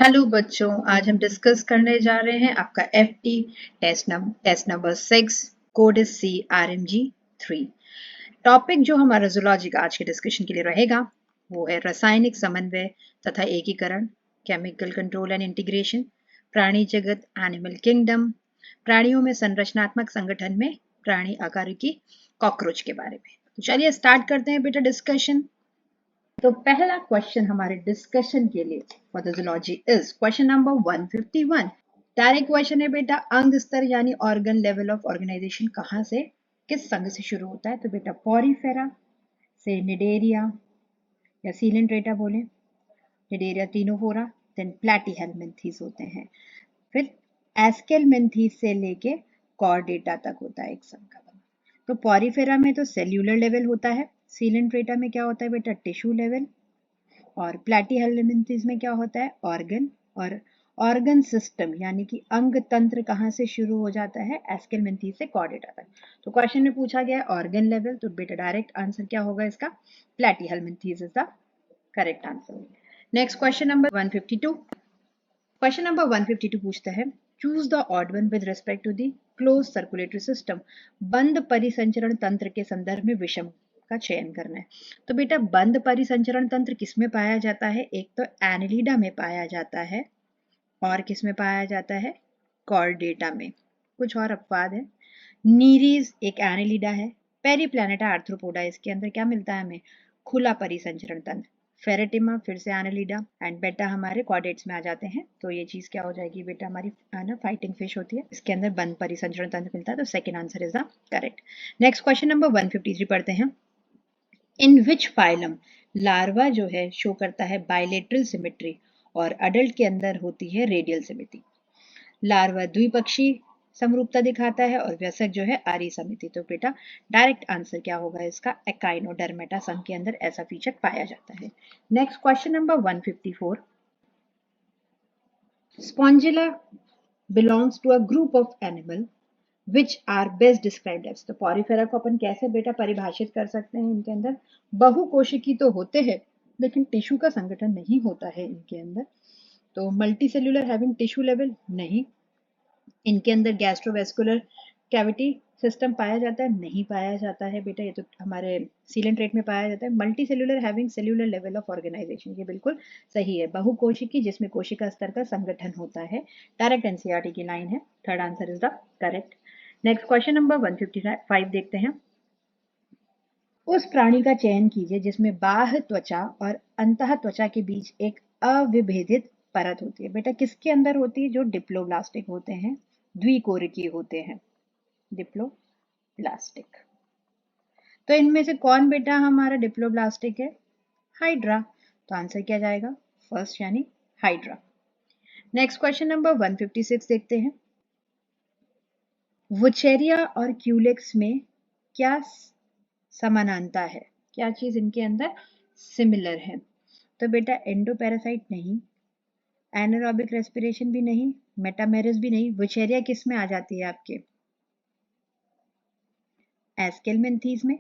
Hello बच्चों, आज हम डिस्कस करने जा रहे हैं आपका FT test number 6। Code is CRMG 3। Topic जो हमारा जूलॉजी का आज के डिस्कशन के लिए रहेगा वो है रासायनिक समन्वय तथा एकीकरण, केमिकल कंट्रोल एंड इंटीग्रेशन, प्राणी जगत एनिमल किंगडम, प्राणियों में संरचनात्मक संगठन में प्राणी आकार की कॉकरोच के बारे में। तो चलिए स्टार्ट करते हैं बेटा डिस्कशन। तो पहला क्वेश्चन हमारे डिस्कशन के लिए for the zoology is question number 151। Direct question है बेटा, अंग स्तर यानी ऑर्गन लेवल ऑफ ऑर्गेनाइजेशन कहाँ से, किस संघ से शुरू होता है? तो बेटा पॉरीफेरा से निडेरिया या सीलेंट्रेटा बोले, निडेरिया तीनोफोरा, देन प्लैटीहेलमिन्थीस होते हैं। फिर एस्केलमिन्थीस से लेके कॉर्डेटा तक होता है एक संघ का। तो पॉरीफेरा में तो सेल्यूलर लेवल होता है, सीलेंट्रेटा में क्या होता है बेटा, टिश्यू लेवल, और प्लैटीहेलमिन्थीस में क्या होता है, ऑर्गन। और ऑर्गन सिस्टम यानी कि अंग तंत्र कहाँ से शुरू हो जाता है, एस्केलमिन्थीस से कॉर्डेटा तक। तो क्वेश्चन में पूछा गया है ऑर्गन लेवल, तो बेटा डायरेक्ट आंसर क्या होगा इसका, platyhelminthes is the correct answer. Next question number 152। Question number 152 पूछता है, choose the odd one with respect to the closed circulatory system. बंद परिसंचरण तंत्र के संदर्भ में विषम का चयन करना है। तो बेटा बंद परिसंचरण तंत्र किसमें पाया जाता है, एक तो एनिलिडा में पाया जाता है और किसमें पाया जाता है, कॉर्डेटा में। कुछ और अपवाद है, नीरीज एक एनिलिडा है, पेरीप्लैनेटा आर्थ्रोपोडा, इसके अंदर क्या मिलता है हमें, खुला परिसंचरण तंत्र। फेरेटिमा फिर से एनालिडा एंड बेटा हमारे कॉर्डेट्स में आ जाते हैं। तो ये चीज क्या हो जाएगी बेटा, हमारी ना फाइटिंग फिश होती है, इसके अंदर बंद परिसंचरण तंत्र मिलता है। तो second answer is the correct. Next question number 153 पढ़ते हैं। इन विच फाइलम लार्वा जो है शो करता है बायलेटरल सिमेट्री और अडल्ट के अंदर होती है रेडियल सिमेट्री। लार्वा द्विपक्षी समरूपता दिखाता है और वयस्क जो है आरी समिति। तो बेटा डायरेक्ट आंसर क्या होगा इसका, एकाइनोडर्मेटा संघ के अंदर ऐसा फीचर पाया जाता है। Next question number 154। Spongilla belongs to a group of animal which are best described as. तो पॉरीफेरा को अपन कैसे बेटा परिभाषित कर सकते हैं, इनके अंदर बहुकोशिकी तो होते हैं लेकिन टिश्यू का संगठन नहीं होता है इनके अंदर। तो multi cellular having tissue level नहीं, इनके अंदर गैस्ट्रोवेस्कुलर कैविटी सिस्टम पाया जाता है, नहीं पाया जाता है बेटा, ये तो हमारे सीलेंट्रेट में पाया जाता है। Multicellular having cellular level of organisation, ये बिल्कुल सही है, बहुकोशिकी जिसमें कोशिका स्तर का संगठन होता है। डायरेक्ट एनसीईआरटी की लाइन है, third answer is the correct. Next question number 155 देखते हैं। उस प्राणी का चयन कीजिए जिसमें बाह्य त्वचा और अंतः त्वचा के बीच एक अविभेदित परत होती है। बेटा किसके अंदर होती है, जो डिप्लोब्लास्टिक होते हैं, द्विकोरिकीय होते हैं, डिप्लोब्लास्टिक। तो इनमें से कौन बेटा हमारा डिप्लोब्लास्टिक है, हाइड्रा। तो आंसर क्या जाएगा, फर्स्ट यानी हाइड्रा। नेक्स्ट क्वेश्चन नंबर 156 देखते हैं। वुचेरिया और क्यूलेक्स में क्या समानांता है, क्या चीज इनके अंदर सिमिलर है? तो बेटा एंडोपैरासाइट नहीं, एनारोबिक रेस्पिरेशन भी नहीं, मेटामेरिस भी नहीं। वुचेरिया किस में आ जाती है आपके, एस्केलमेंथीस में,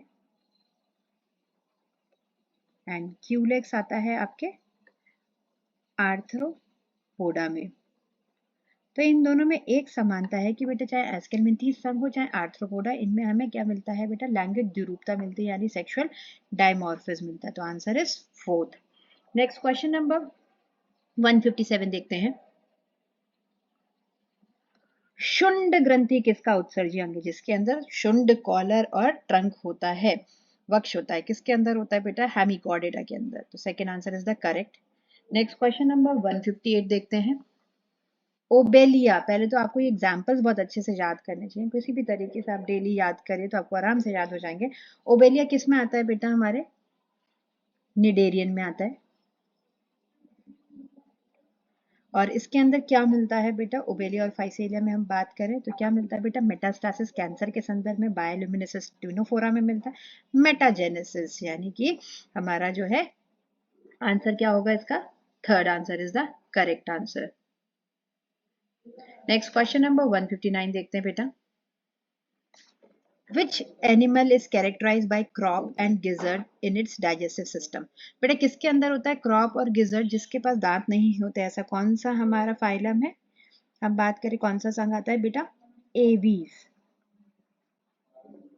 एंड क्यूलेक्स आता है आपके आर्थ्रोपोडा में। तो इन दोनों में एक समानता है कि बेटा चाहे एस्केलमेंथीस संघ हो चाहे आर्थ्रोपोडा, इनमें हमें क्या मिलता है बेटा, लैंगिक द्विरूपता मिलती है यानी सेक्सुअल डायमॉर्फिज्म मिलता है। तो answer is fourth. Next question number 157 देखते हैं। शुंड ग्रंथि किसका उत्सर्जी अंग है, जिसके अंदर शुंड, कॉलर और ट्रंक होता है, वक्ष होता है, किसके अंदर होता है बेटा, हेमिकॉर्डेटा के अंदर। तो second answer is the correct. Next question number 158 देखते हैं। ओबेलिया, पहले तो आपको ये एग्जांपल्स बहुत अच्छे से याद करने चाहिए, किसी भी तरीके से आप डेली याद करिए तो आपको आराम से याद हो जाएंगे। ओबेलिया किस में आता है बेटा, हमारे निडेरियन में आता है। और इसके अंदर क्या मिलता है बेटा, ओबेलिया और फाइसेलिया में हम बात करें तो क्या मिलता है बेटा, मेटास्टासिस कैंसर के संदर्भ में बायोल्यूमिनेसेंस ट्यूनोफोरा में मिलता है। मेटाजेनेसिस यानी कि हमारा जो है आंसर क्या होगा इसका, third answer is the correct answer. Next question number 159 देखते हैं बेटा। Which animal is characterise by crop and gizzard in its digestive system. बेटा किसके अंदर होता है क्रॉप और गिजर्ड, जिसके पास दांत नहीं होते, ऐसा कौन सा हमारा फाइलम है? अब बात करें कौन सा संघ आता है बेटा? एवीज,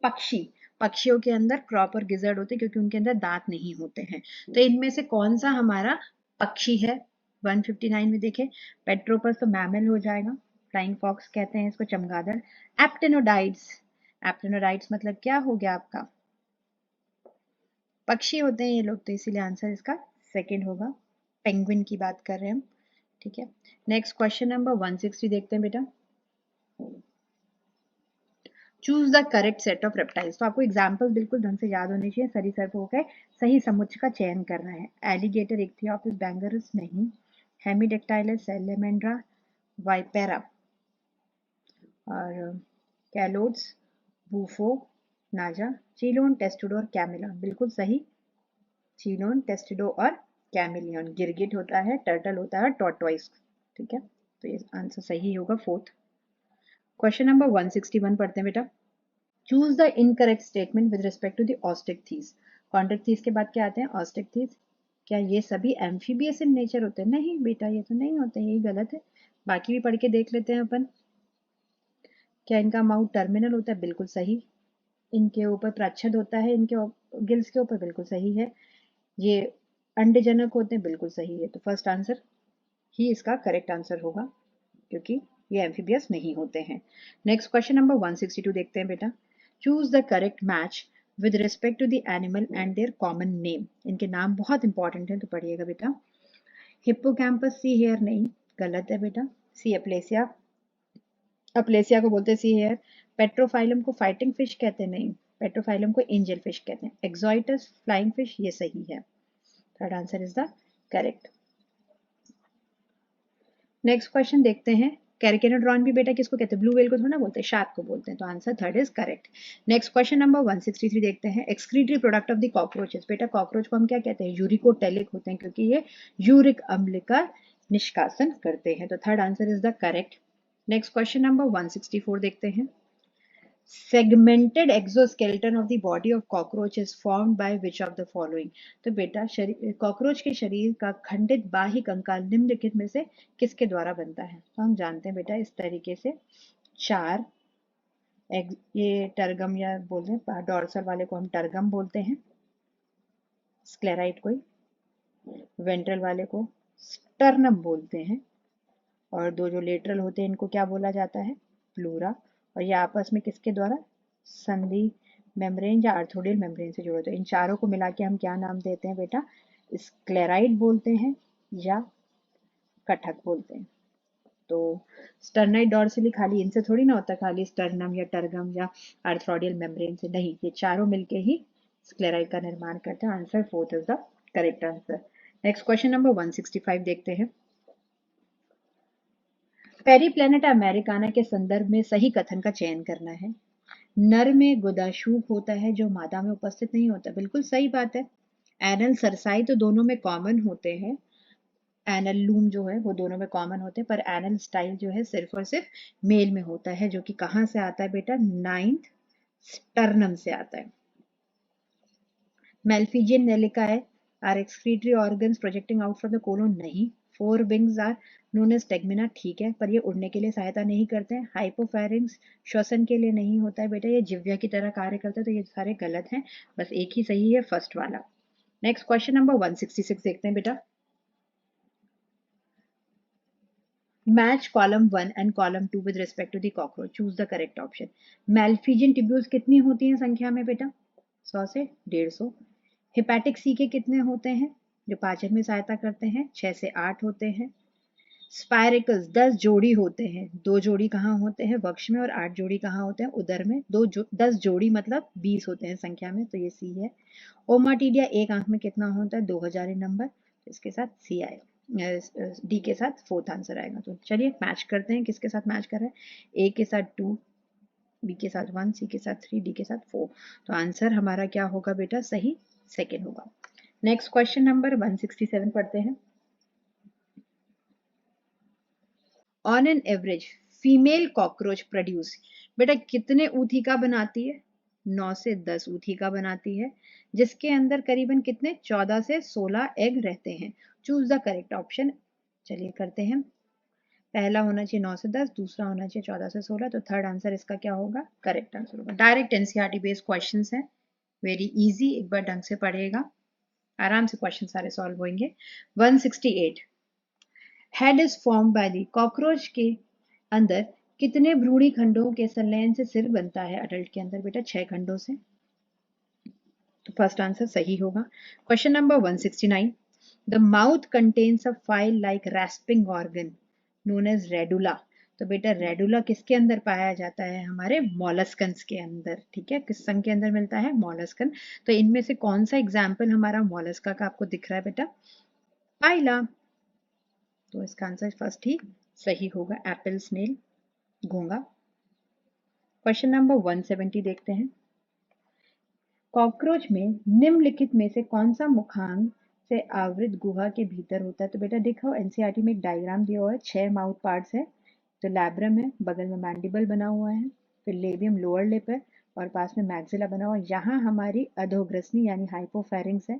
पक्षी। पक्षियों के अंदर क्रॉप और गिजर्ड होते हैं क्योंकि उनके अंदर दांत नहीं होते हैं। तो इनमें से कौन सा हमारा पक्षी है? 159 में देखें, पेट्रोपस तो मैमल हो जाएगा, फ्लाइंग फॉक्स कहते हैं इसको, चमगादड़। एप्टेनोडाइट्स, एप्टेनोडाइट्स मतलब क्या हो गया आपका? पक्षी होते हैं ये लोग, तो इसीलिए आंसर इसका सेकंड होगा। पेंगुइन की बात कर रहे हैं हम, ठीक है। नेक्स्ट क्वेश्चन नंबर 160 देखते हैं बेटा। Choose the correct set of reptiles. तो आपको एग्जाम्पल बिल्कुल ढंग से याद होने चाहिए, सरीसृपों के सही समुच्चय का चयन करना है। एलिगेटर, इक्थियोपिस बैंगरस नहीं, हेमिडेक्टाइलस, सैलेमेंड्रा, वाइपेरा, और कैलोड्स, बूफो, नाजा, चीलोन, टेस्टुडो और कैमिलियन। बिल्कुल सही, चीलोन, टेस्टुडो और कैमिलियन। गिरगिट होता है, टर्टल होता है, टॉर्टोइस, ठीक है। तो ये आंसर सही होगा फोर्थ। क्वेश्चन नंबर 161 पढ़ते हैं बेटा। Choose the incorrect statement with respect to the osteichthyes. Chondrichthyes के बाद क्या आते हैं? ऑस्ट्रिक्थीज। क्या ये सभी एम्फीबियस इन नेचर होते हैं? नहीं बेटा, ये तो नहीं होते, यही गलत है। बाकी भी पढ़ के देख लेते हैं अपन। क्या इनका माउथ टर्मिनल होता है? बिल्कुल सही। इनके ऊपर प्रच्छद होता है, इनके गिल्स के ऊपर, बिल्कुल सही है। ये अंडजनक होते हैं, बिल्कुल सही है। तो फर्स्ट आंसर ही इसका करेक्ट आंसर होगा क्योंकि ये एम्फीबियस नहीं होते हैं। नेक्स्ट क्वेश्चन नंबर 162 देखते हैं बेटा। Choose the correct match with respect to the animal and their common name. इनके नाम बहुत इंपॉर्टेंट है, तो पढ़िएगा बेटा। हिप्पोकैम्पस सी हेयर नहीं, गलत है बेटा। सी एप्लेसिया, अप्लेसिया को बोलते हैं सी हेयर। पेट्रोफाइलम को फाइटिंग फिश कहते हैं, नहीं, पेट्रोफाइलम को एंजल फिश कहते हैं। एक्सोइटस फ्लाइंग फिश, ये सही है। Third answer is the correct. Next question देखते हैं। कैरिकेनोड्रॉन भी बेटा किसको कहते हैं? ब्लू व्हेल को थोड़ा ना बोलते हैं, शार्क को बोलते हैं। तो answer third is correct. Next question number 163 देखते हैं। Excretory product of the cockroaches. बेटा कॉकरोच को हम क्या कहते हैं? यूरिकोटेलिक होते हैं क्योंकि ये यूरिक अम्ल का निष्कासन करते हैं। तो third answer is the correct. Next question number 164 देखते हैं। segmented exoskeleton of the body of cockroach is formed by which of the following। तो बेटा कॉकरोच के शरीर का खंडित बाह्य कंकाल निम्नलिखित में से किसके द्वारा बनता है? तो हम जानते हैं बेटा इस तरीके से, चार ये टर्गम या बोलते हैं, डॉर्सल वाले को हम टर्गम बोलते हैं, स्क्लेराइट को वेंट्रल वाले को स्टर्नम बोलते हैं, और दो जो लेटरल होते हैं इनको क्या बोला जाता है? प्लूरा। और ये आपस में किसके द्वारा? संधि मेम्ब्रेन या आर्थोडियल मेम्ब्रेन से जुड़े होते हैं। इन चारों को मिला के हम क्या नाम देते हैं बेटा? स्क्लेराइड बोलते हैं या कटहक बोलते हैं। तो स्टर्नाइड डॉर्सली खाली इनसे थोड़ी ना होता, खाली स्टर्नम या टर्गम या आर्थ्रोडियल मेम्ब्रेन से नहीं, ये चारों मिलके ही स्क्लेराइड का निर्माण करते हैं। Answer fourth is the correct answer. Next question number 165 देखते हैं। पेरीप्लेनेट अमेरिकाना के संदर्भ में सही कथन का चयन करना है। नर में गुदाशूक होता है जो मादा में उपस्थित नहीं होता, बिल्कुल सही बात है। एनल सरसाई तो दोनों में कॉमन होते हैं, एनल लूम जो है वो दोनों में कॉमन होते हैं, पर एनल स्टाइल जो है सिर्फ और सिर्फ मेल में होता है, जो कि कहाँ से आता है बेटा? नाइन्थ स्टर्नम से आता है। मेल्फिजियन नेलिकाए are excretory organs projecting out from the colon, नहीं। Fore wings are known as tegmina, ठीक है, पर ये उड़ने के लिए सहायता नहीं करते हैं। हाइपोफेरिंग्स श्वसन के लिए नहीं होता है बेटा, ये जिव्या की तरह कार्य करता है। तो ये सारे गलत हैं, बस एक ही सही है, फर्स्ट वाला। नेक्स्ट क्वेश्चन नंबर 166 देखते हैं बेटा। Match column 1 and column 2 with respect to the cockroach, choose the correct option. Malpighian tubules कितनी होती हैं संख्या में बेटा? 100 से 150। हेपेटिक सी के कितने होते हैं जो पाचन में सहायता करते हैं? 6 से 8 होते हैं। स्पायरिकल्स 10 जोड़ी होते हैं, 2 जोड़ी कहाँ होते हैं? वक्ष में, और 8 जोड़ी कहाँ होते हैं? उदर में। 10 जोड़ी मतलब 20 होते हैं संख्या में, तो ये सी है। ओमाटीडिया एक आंख में कितना होता है? 2000 नंबर, इसके साथ सी आएगा, डी के साथ फोर्थ आंसर आएगा। तो चलिए मैच करते हैं, किसके साथ मैच कर रहे हैं? ए के साथ 2, बी के साथ 1, सी के साथ 3, डी के साथ 4। तो आंसर हमारा क्या होगा बेटा? सही सेकेंड होगा। नेक्स्ट क्वेश्चन नंबर 167 पढ़ते हैं। On an average female cockroach produce, बेटा कितने ऊथिका बनाती है? 9 से 10 ऊथिका बनाती है, जिसके अंदर करीबन कितने 14 से 16 एग रहते हैं। Choose the correct option. चलिए करते हैं। पहला होना चाहिए 9 से 10, दूसरा होना चाहिए 14 से 16, तो थर्ड आंसर इसका क्या होगा? करेक्ट आंसर होगा। डायरेक्ट एनसीईआरटी बेस्ड क्वेश्चंस हैं, वेरी इजी, एक बार ढंग से पढ़िएगा, आराम से क्वेश्चन सारे सॉल्व होंगे। 168 head is form by the cockroach के अंदर कितने भ्रूणी खंडों के संलयन से सिर बनता है? अडल्ट के अंदर बेटा 6 खंडों से, तो फर्स्ट आंसर सही होगा। Question number 169 the mouth contains a file like rasping organ known as radula. तो बेटा रेडुला किसके अंदर पाया जाता है? हमारे मॉलस्कन्स के अंदर। ठीक है, किस संघ के अंदर मिलता है? मॉलस्कन। तो इनमें से कौन सा एग्जाम्पल हमारा मॉलस्का का आपको दिख रहा है बेटा? पाइला। तो इसका आंसर फर्स्ट ही सही होगा, एप्पल, स्नेल, घोंगा। क्वेश्चन नंबर 170 देखते हैं। कॉकरोच में निम्नलिखित में से कौन सा मुखांग से आवृत गुहा के भीतर होता है? तो बेटा देखो एनसीईआरटी में एक डायग्राम दिया हुआ है, 6 माउथ पार्ट्स है। तो लैब्रम है, बगल में मैंडिबल बना हुआ है, फिर लेबियम लोअर लिप है, और पास में मैक्सिला बना हुआ है। यहाँ हमारी अधोग्रसनी यानी हाइपोफेरिंक्स है।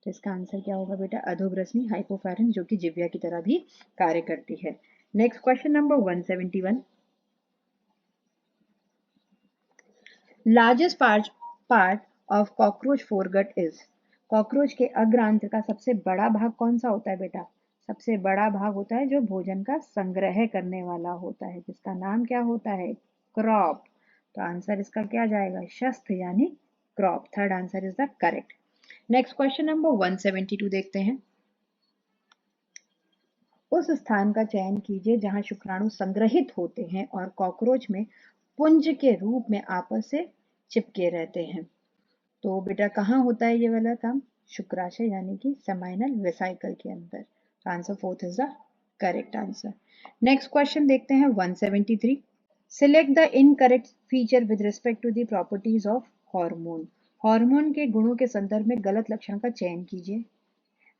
तो इसका आंसर क्या होगा बेटा? अधोग्रसनी हाइपोफेरिंक्स, जो कि जिव्या की तरह भी कार्य करती है। Next question number 171 largest part of cockroach foregut is. Cockroach के अग्रांत्र का सबसे बड़ा भाग कौन सा होता है बेटा? सबसे बड़ा भाग होता है जो भोजन का संग्रह करने वाला होता है, जिसका नाम क्या होता है? क्रॉप। तो आंसर इसका क्या जाएगा? शस्थ यानी crop. Third answer is the correct. Next question number 172 देखते हैं। उस स्थान का चयन कीजिए जहां शुक्राणु संग्रहित होते हैं और कॉकरोच में पुंज के रूप में आपस से चिपके रहते हैं। तो बेटा कहाँ होता है ये वाला काम? शुक्राशय यानी कि सेमाइनल वेसिकल के अंदर। तो answer fourth is the correct answer. Next question देखते हैं 173। Select the incorrect feature with respect to the properties of hormone. Hormone के गुणों के संदर्भ में गलत लक्षण का चयन कीजिए।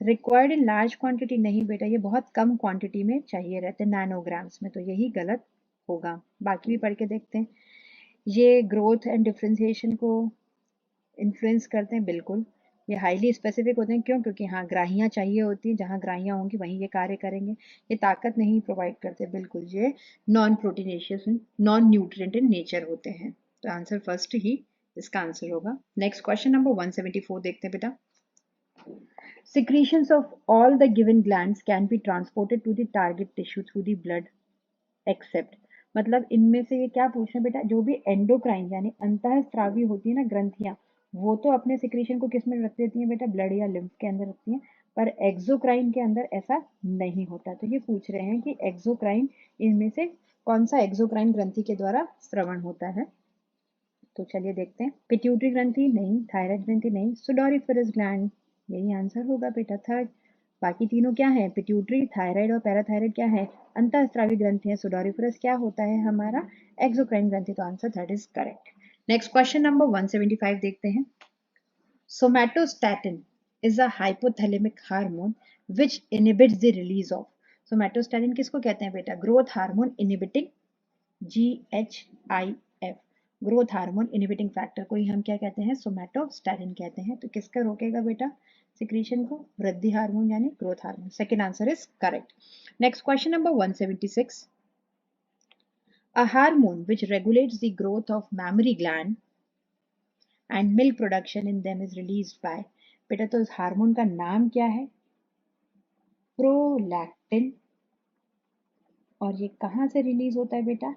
रिक्वायर्ड इन लार्ज क्वांटिटी, नहीं बेटा, ये बहुत कम क्वांटिटी में चाहिए रहते हैं, नैनोग्राम्स में, तो यही गलत होगा। बाकी भी पढ़ के देखते हैं। ये ग्रोथ एंड डिफ्रेंसिएशन को इन्फ्लुएंस करते हैं, बिल्कुल। ये हाईली स्पेसिफिक होते हैं, क्यों? क्योंकि हाँ ग्राहियाँ चाहिए होती हैं, जहाँ ग्राहियाँ होंगी वहीं ये कार्य करेंगे। ये ताकत नहीं प्रोवाइड करते, बिल्कुल। ये non proteinaceous, non nutrient in nature होते हैं। तो आंसर फर्स्ट ही इसका आंसर होगा। नेक्स्ट क्वेश्चन नंबर 174 देखते हैं बेटा। Secretions of all the given glands can be transported to the target tissue through the blood except, मतलब इनमें से ये क्या पूछ रहे हैं बेटा? जो भी एंडोक्राइन यानी अंतःस्रावी होती है ना ग्रंथियां, वो तो अपने सिक्रीशन को किस में रख देती हैं बेटा? ब्लड या लिम्फ के अंदर रखती हैं, पर एक्सोक्राइन के अंदर ऐसा नहीं होता। तो ये पूछ रहे हैं कि एक्सोक्राइन, इनमें से कौन सा एक्सोक्राइन ग्रंथि के द्वारा स्रवण होता है? तो चलिए देखते हैं। पिट्यूटरी ग्रंथि नहीं, थायराइड ग्रंथि नहीं, सुडोरिफेरस ग्लैंड, यही आंसर होगा बेटा, थर्ड। बाकी तीनों क्या है? पिट्यूटरी, थायराइड और पैराथायराइड क्या है? अंतःस्रावी ग्रंथि है। सुडोरिफेरस क्या होता है? हमारा एक्सोक्राइन ग्रंथि। तो answer third is correct. Next question number 175 देखते हैं। Somatostatin is a hypothalamic hormone which inhibits the release of. Somatostatin किसको कहते हैं बेटा? Growth hormone inhibiting, GHIF, growth hormone inhibiting factor को ही हम क्या कहते हैं? सोमैटोस्टैटिन कहते हैं। तो किसका रोकेगा बेटा सिक्रीशन को? वृद्धि हार्मोन यानी growth hormone. Second answer is correct. Next question number 176। A hormone which regulates the growth of mammary gland and milk production in them is released by, बेटा तो इस हार्मोन का नाम क्या है? प्रोलैक्टिन। और ये कहाँ से रिलीज होता है बेटा?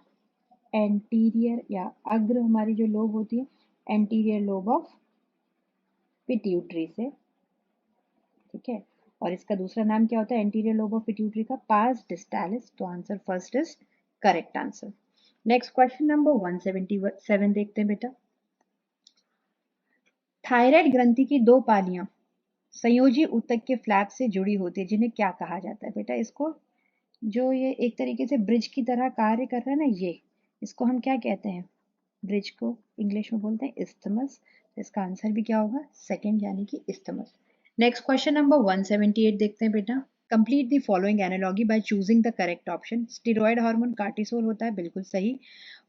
एंटीरियर या अग्र, हमारी जो लोब होती है, एंटीरियर लोब ऑफ पिट्यूटरी से। ठीक है, और इसका दूसरा नाम क्या होता है एंटीरियर लोब ऑफ पिट्यूटरी का? पास डिस्टालिस। तो answer first is correct answer. Next question number 177 देखते हैं बेटा। थायराइड ग्रंथि की दो पालियां संयोजी ऊतक के फ्लैप से जुड़ी होती है, जिन्हें क्या कहा जाता है बेटा? इसको, जो ये एक तरीके से ब्रिज की तरह कार्य कर रहा है ना, ये, इसको हम क्या कहते हैं? ब्रिज को इंग्लिश में बोलते हैं इस्थमस। इसका आंसर भी क्या होगा? सेकंड यानी कि इस्थमस। नेक्स्ट क्वेश्चन नंबर 178 देखते हैं बेटा। Complete the following analogy by choosing the correct option. Steroid hormone cortisol होता है, बिल्कुल सही।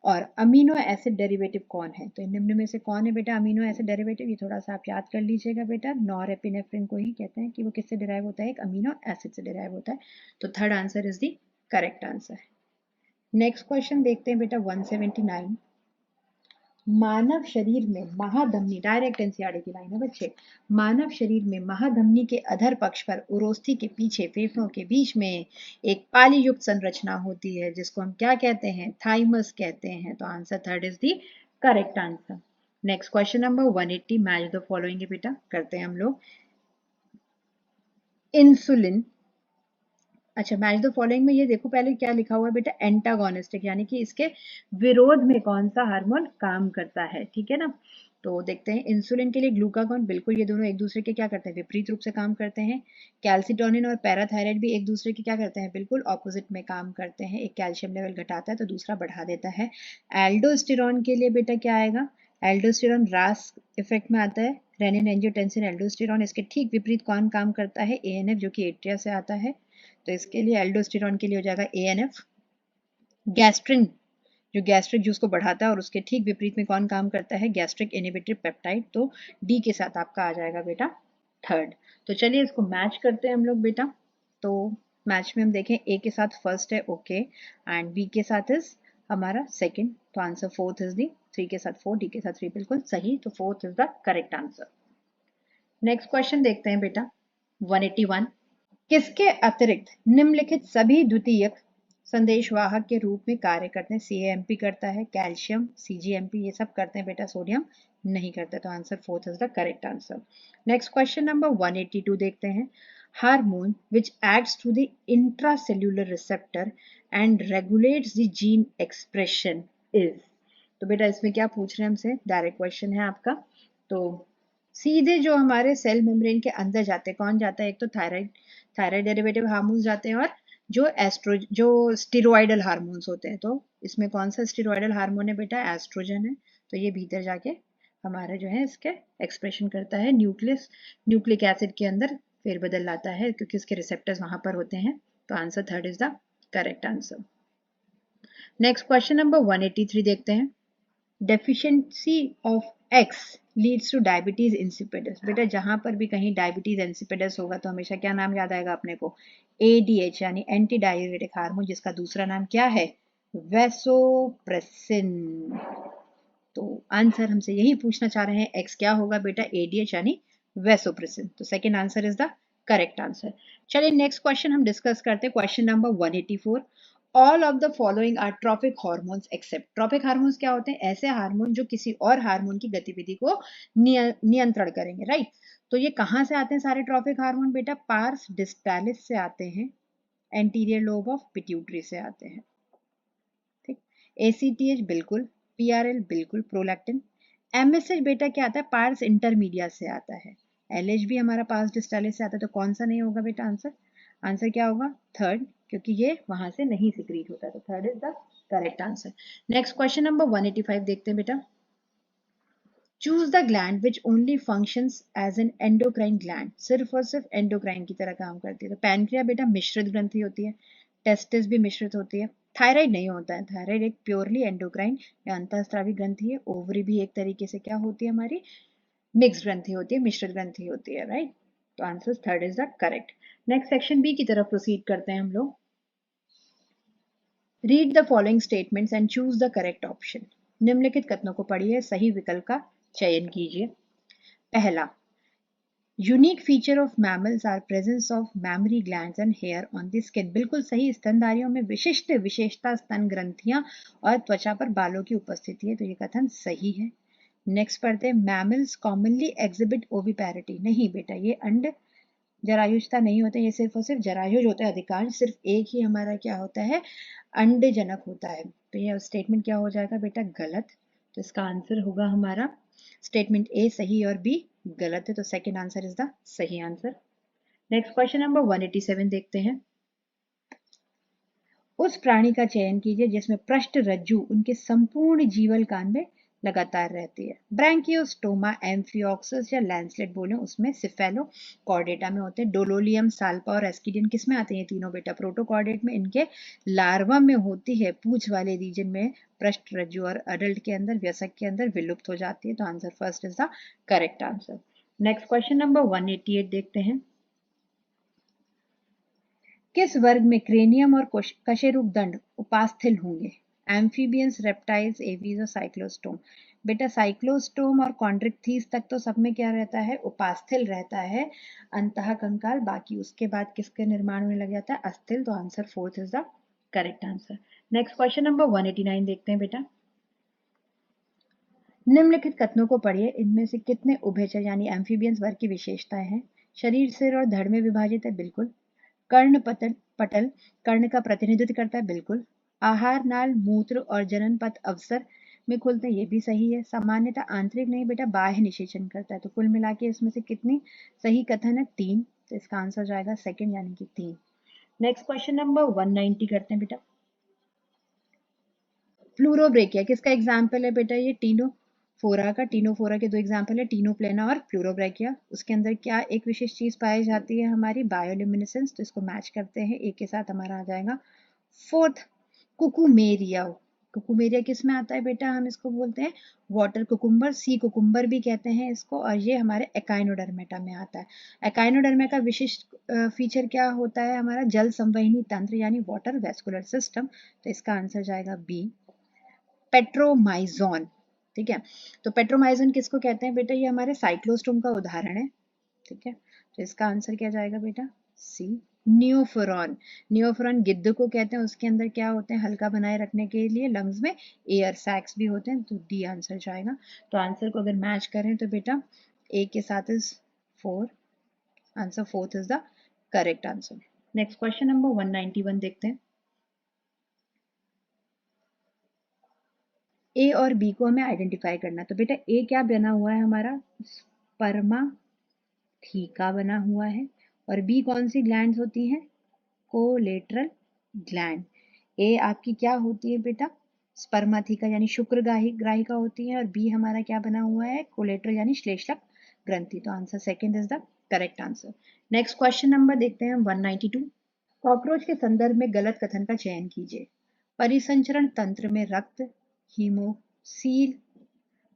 और अमीनो एसिड डेरिवेटिव कौन है? तो निम्न में से कौन है बेटा अमीनो एसिड डेरिवेटिव? ये थोड़ा सा आप याद कर लीजिएगा बेटा, नॉरएपिनेफ्रिन को ही कहते हैं कि वो किससे डिराइव होता है? एक अमीनो एसिड से डिराइव होता है। तो third answer is the correct answer. Next question देखते हैं बेटा 179। मानव शरीर में महाधमनी, डायरेक्ट एनसीईआरटी की लाइन है बच्चे। मानव शरीर में महाधमनी के अधर पक्ष पर उरोस्थी के पीछे फेफड़ों के बीच में एक पाली युक्त संरचना होती है जिसको हम क्या कहते हैं? थाइमस कहते हैं। तो answer third is the correct answer. Next question number 180, match the following है बेटा, करते हैं हम लोग। इंसुलिन, अच्छा मैच द फॉलोइंग में ये देखो पहले क्या लिखा हुआ है बेटा, एंटागोनिस्टिक, यानी कि इसके विरोध में कौन सा हार्मोन काम करता है, ठीक है ना। तो देखते हैं इंसुलिन के लिए ग्लूकागॉन, बिल्कुल ये दोनों एक दूसरे के क्या करते हैं? विपरीत रूप से काम करते हैं। कैल्सिटोनिन और पैराथायराइड भी एक दूसरे के क्या करते हैं? बिल्कुल ऑपोजिट में काम करते हैं। एक कैल्शियम लेवल घटाता है तो दूसरा बढ़ा देता है। एल्डोस्टेरॉन के लिए बेटा क्या आएगा? एल्डोस्टेरॉन रास इफेक्ट में आता है, रेनिन एंजियोटेंसिन एल्डोस्टेरॉन। इसके ठीक विपरीत कौन काम करता है? एएनएफ, जो कि एट्रिया से आता है। तो इसके लिए एल्डोस्टेरॉन के लिए हो जाएगा एएनएफ। गैस्ट्रिन, जो गैस्ट्रिक जूस को बढ़ाता है और उसके ठीक विपरीत में कौन काम करता है? Gastric inhibitory peptide. तो डी के साथ आपका आ जाएगा बेटा थर्ड। तो चलिए इसको मैच करते हैं हम लोग बेटा। तो मैच में हम देखें ए के साथ फर्स्ट है ओके, एंड बी के साथ इज हमारा सेकंड। तो answer fourth is the, three के साथ फोर, डी के साथ थ्री, बिल्कुल सही। तो fourth is the correct answer. Next question देखते हैं बेटा 181। किसके अतिरिक्त निम्नलिखित सभी द्वितीयक संदेशवाहक के रूप में कार्य करते हैं? सीएमपी करता है, कैल्शियम, सीजीएमपी, ये सब करते हैं बेटा, सोडियम नहीं करता। तो answer fourth is the correct answer. Next question number 182 देखते हैं। Hormone which acts through the intracellular receptor and regulates the gene expression is. तो बेटा इसमें क्या पूछ रहे हैं हमसे? डायरेक्ट क्वेश्चन है आपका। तो सीधे जो हमारे सेल मेम्ब्रेन के अंदर जाते हैं, कौन जाता है? एक तो थायराइड, थायराइड डेरिवेटिव हार्मोन्स जाते हैं, और जो स्टेरॉयडल हार्मोन्स होते हैं। तो इसमें कौन सा स्टेरॉयडल हार्मोन है बेटा? एस्ट्रोजन है। तो ये भीतर जाके हमारा जो है इसके एक्सप्रेशन करता है, न्यूक्लिक एसिड के अंदर फेरबदल लाता है, क्योंकि उसके रिसेप्टर्स वहां पर होते हैं। तो answer third is the correct answer. Next question number 183 देखते हैं। Deficiency of x leads two diabetes insipidus. बेटा जहां पर भी कहीं डायबिटीज इंसिपिडस होगा तो हमेशा क्या नाम याद आएगा अपने को? एडीएच, यानी एंटी डाययूरेटिक हार्मोन, जिसका दूसरा नाम क्या है? वैसोप्रेसिन। तो आंसर हमसे यही पूछना चाह रहे हैं, एक्स क्या होगा बेटा? एडीएच यानी वैसोप्रेसिन। तो second answer is the correct answer. चलिए नेक्स्ट क्वेश्चन हम डिस्कस करते हैं, question number 184। All of the following are tropic hormones except. Tropic hormones क्या होते हैं? ऐसे हार्मोन जो किसी और हार्मोन की गतिविधि को नियंत्रण करेंगे, राइट। तो ये कहाँ से आते हैं सारे ट्रॉपिक हार्मोन बेटा? पार्स डिस्टालिस से आते हैं, एंटीरियर लोब ऑफ पिट्यूटरी से आते हैं, ठीक। एसीटीएच बिल्कुल, पीआरएल बिल्कुल, प्रोलैक्टिन। एमएसएच बेटा क्या आता है? पार्स इंटरमीडिया से आता है। एलएच भी हमारा पार्स डिस्टालिस से आता है। तो कौन सा नहीं होगा बेटा आंसर? आंसर क्या होगा? थर्ड, क्योंकि ये वहां से नहीं सिक्रीट होता। तो third is the correct answer. Next question number 185 देखते हैं बेटा। Choose the gland which only functions as an endocrine gland. सिर्फ और सिर्फ एंडोक्राइन की तरह काम करती है। तो पैनक्रिया बेटा मिश्रित ग्रंथि होती है, टेस्टिस भी मिश्रित होती है। थायराइड नहीं होता है, थायराइड एक प्योरली एंडोक्राइन या अंतःस्रावी ग्रंथि है। ओवरी भी एक तरीके से क्या होती है हमारी? मिक्स ग्रंथि होती है, मिश्रित ग्रंथि होती है, राइट। तो answer third is the correct. Next section B की तरफ प्रोसीड करते हैं हम लोग। Read the following statements and choose the correct option. निम्नलिखित कथनों को पढ़िए, सही विकल्प का चयन कीजिए। पहला, unique feature of mammals are presence of mammary glands and hair on the skin. बिल्कुल सही, स्तनधारियों में विशिष्ट विशेषता स्तन ग्रंथियां और त्वचा पर बालों की उपस्थिति है। तो ये कथन सही है। नेक्स्ट पढ़ते हैं, मैमल्स कॉमनली एग्जिबिट ओविपैरिटी। नहीं बेटा, ये अंड जरायुजता नहीं होते, ये सिर्फ और सिर्फ जरायुज होता है अधिकांश। सिर्फ एक ही हमारा क्या होता है? अंडजनक होता है। तो ये स्टेटमेंट क्या हो जाएगा बेटा? गलत। तो इसका आंसर होगा हमारा स्टेटमेंट ए सही और बी गलत है। तो सेकंड आंसर इज द सही आंसर। नेक्स्ट क्वेश्चन नंबर 187 देखते हैं। उस प्राणी का चयन कीजिए जिसमें पृष्ठ रज्जु उनके संपूर्ण जीवन काल में लगातार रहती है। ब्रैंकियोस्टोमा, एम्फियोक्सिस या लैंसलेट बोले उसमें सिफेलोकॉर्डेटा में होते हैं। डोलोलियम, साल्पा और एस्किडियन किस में आते हैं? ये तीनों बेटा प्रोटोकॉर्डेट में। इनके लार्वा में होती है, पूंछ वाले रीजन में पृष्ठ रज्जु, और अडल्ट के अंदर, वयस्क के अंदर विलुप्त हो जाती है। तो answer first is the correct answer. Next question number 188 देखते हैं। किस वर्ग में क्रेनियम और कशेरुक दंड उपास्थल होंगे? एम्फीबियंस, रेप्टाइल्स, एवीज और साइक्लोस्टोम। बेटा साइक्लोस्टोम और कॉन्ड्रिक्थीस तक तो सब में क्या रहता है? उपास्थल रहता है अंतः कंकाल। बाकी उसके बाद किसके निर्माण में लग जाता है? अस्थिल। तो answer fourth is the correct answer. Next question number 189 देखते हैं बेटा। निम्नलिखित कथनों को पढ़िए, इनमें से कितने उभयचर यानी एम्फीबियंस वर्ग की विशेषताएं हैं? शरीर सिर और धड़ में विभाजित है, बिल्कुल। कर्ण पटल पटल कर्ण का प्रतिनिधित्व करता है, बिल्कुल। आहार नाल, मूत्र और जनन पथ अवसर में खुलते हैं, ये भी सही है। सामान्यतः आंतरिक नहीं बेटा, बाह्य निषेचन करता है। तो कुल मिला के इसमें से कितनी सही कथन है? 3। तो इसका आंसर जाएगा सेकंड यानी कि 3। नेक्स्ट क्वेश्चन नंबर 190 करते हैं बेटा। प्लूरोब्रेकिया किसका एग्जाम्पल है बेटा? ये टीनोफोरा का। टीनोफोरा के दो एग्जाम्पल है, टीनोप्लेना और प्लूरोब्रेकिया। उसके अंदर क्या एक विशेष चीज पाई जाती है? हमारी बायोल्यूमिनेसेंस। तो इसको मैच करते हैं, एक के साथ हमारा आ जाएगा फोर्थ। कुकुमेरिया, कुकुमेरिया किस में आता है बेटा? हम इसको बोलते हैं वाटर कुकुम्बर, सी कुकुम्बर भी कहते हैं इसको, और ये हमारे एकाइनोडर्मेटा में आता है। एकाइनोडर्मे का विशिष्ट फीचर क्या होता है? हमारा जल संवहनी तंत्र यानी वाटर वेस्कुलर सिस्टम। तो इसका आंसर जाएगा बी, पेट्रोमाइजोन। ठीक है, तो पेट्रोमाइजोन किसको कहते हैं बेटा? ये हमारे साइक्लोस्टोम का उदाहरण है। ठीक है, तो इसका आंसर क्या जाएगा बेटा? सी, नियोफोरॉन। नियोफोरॉन गिद्ध को कहते हैं, उसके अंदर क्या होते हैं? हल्का बनाए रखने के लिए लंग्स में एयर सैक्स भी होते हैं। तो डी आंसर जाएगा। तो आंसर को अगर मैच करें तो बेटा ए के साथ is 4, answer fourth is the correct answer. Next question number 191 देखते हैं। ए और बी को हमें आइडेंटिफाई करना है। तो बेटा ए क्या बना हुआ है हमारा? स्पर्मा थीका बना हुआ है। और बी कौन सी ग्लैंड्स होती हैं? Collateral gland. ए आपकी क्या होती है बेटा? स्पर्मा थीका यानी शुक्र ग्राहिका होती है, और बी हमारा क्या बना हुआ है? कोलेटरल यानी श्लेष्मक ग्रंथि। तो answer second is the correct answer. Next question number देखते हैं 192। कॉकरोच के संदर्भ में गलत कथन का चयन कीजिए। परिसंचरण तंत्र में रक्त, हीमोसील,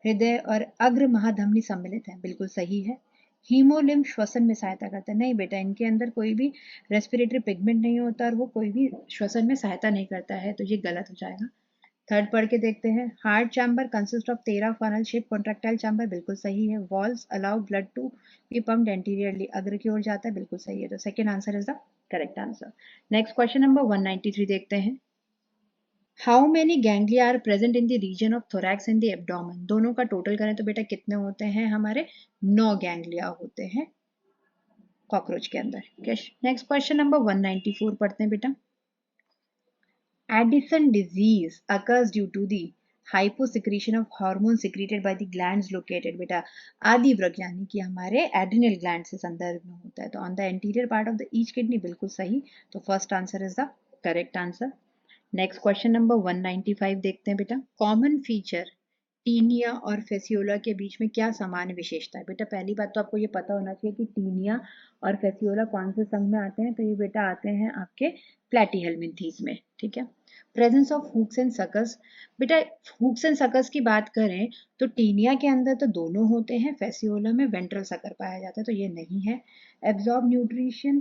हृदय और अग्र महाधमनी सम्मिलित है, बिल्कुल सही है। हीमोलिम्फ श्वसन में सहायता करता है, नहीं बेटा, इनके अंदर कोई भी रेस्पिरेटरी पिगमेंट नहीं होता और वो कोई भी श्वसन में सहायता नहीं करता है, तो ये गलत हो जाएगा। थर्ड पढ़ के देखते हैं। Heart chamber consist of 13 funnel shape contractile chamber, बिल्कुल सही है। Walls allow blood to be pumped anteriorly, अग्र की ओर जाता है, बिल्कुल सही है। तो second answer is the correct answer. Next question number 193 देखते हैं। How many ganglia are present in the region of thorax and the abdomen? दोनों का टोटल करें तो बेटा कितने होते हैं? हमारे 9 गैंग्लिया होते हैं कॉकरोच के अंदर। नेक्स्ट क्वेश्चन नंबर 194 पढ़ते हैं बेटा। Addison disease occurs due to the hyposecretion of hormone secreted by the glands located. बेटा आदि व्रग यानी कि हमारे एड्रिनल ग्लैंड से संदर्भ में होता है। तो on the anterior part of the each kidney, बिल्कुल सही। तो first answer is the correct answer. Next question number 195 देखते हैं बेटा। कॉमन फीचर टीनिया और फेसियोला के बीच में क्या सामान्य विशेषता है? बेटा पहली बात तो आपको ये पता होना चाहिए कि टीनिया और फेसियोला कौन से संघ में आते हैं। तो ये बेटा आते हैं आपके प्लेटीहेल्मिन्थीज में। ठीक है। प्रेजेंस ऑफ हुक्स एंड सकस। बेटा हुक्स एंड सकस की बात करें तो टीनिया के अंदर तो दोनों होते हैं, फेसियोला में वेंट्रल सकर पाया जाता है, तो ये नहीं है। Absorb nutrition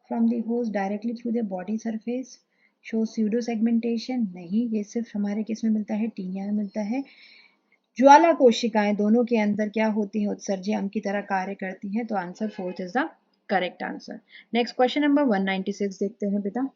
from the host directly through the body surface, show pseudo segmentation, नहीं, ये सिर्फ हमारे किस में मिलता है? टीनिया में मिलता है। ज्वाला कोशिकाएं दोनों के अंदर क्या होती हैं? उत्सर्जी अंग की तरह कार्य करती हैं। तो answer fourth is the correct answer. Next question number 196 देखते हैं बेटा।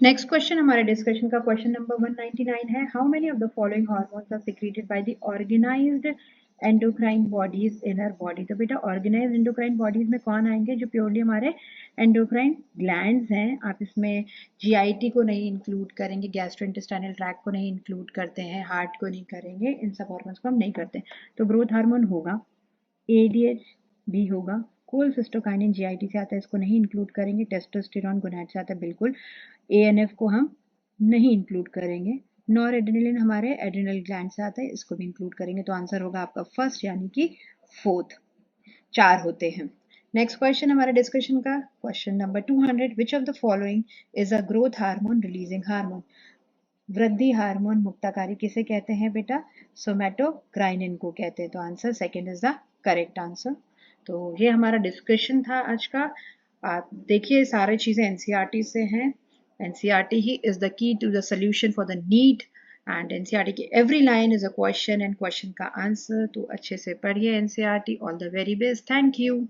नेक्स्ट क्वेश्चन हमारे डिस्कशन का क्वेश्चन नंबर 199 है। How many of the following hormones are secreted by the organised endocrine bodies in our body? तो बेटा ऑर्गेनाइज्ड एंडोक्राइन बॉडीज में कौन आएंगे? जो प्योरली हमारे एंडोक्राइन ग्लैंड्स हैं। आप इसमें जीआईटी को नहीं इंक्लूड करेंगे, गैस्ट्रोइंटेस्टाइनल ट्रैक्ट को नहीं इंक्लूड करते हैं, हार्ट को नहीं करेंगे, इन सब हार्मोन्स को हम नहीं करते। तो ग्रोथ हार्मोन होगा, एडीएच भी होगा, कोलसिस्टोकाइनिन जीआईटी से आता है, इसको नहीं इंक्लूड करेंगे। टेस्टोस्टेरॉन गोनाड से आता है, बिल्कुल। एएनएफ को हम नहीं इंक्लूड करेंगे। नॉर एड्रेनलिन हमारे एड्रिनल ग्लैंड से आता है, इसको भी इंक्लूड करेंगे तो आंसर होगा आपका फर्स्ट यानी कि फोर्थ। 4 होते हैं। नेक्स्ट क्वेश्चन हमारे डिस्कशन का question number 200, which of the following is a growth hormone releasing hormone? वृद्धि हार्मोन मुक्ताकारी किसे कहते हैं बेटा? सोमेटोग्राइनिन को कहते हैं, तो answer second is the correct answer. तो ये हमारा डिस्कशन था आज का। आप देखिए सारी चीजें एनसीईआरटी से हैं। एनसीईआरटी ही is the key to the solution for the NEET, and NCERT की every line is a question and question का आंसर। तो अच्छे से पढ़िए NCERT. All the very best. Thank you.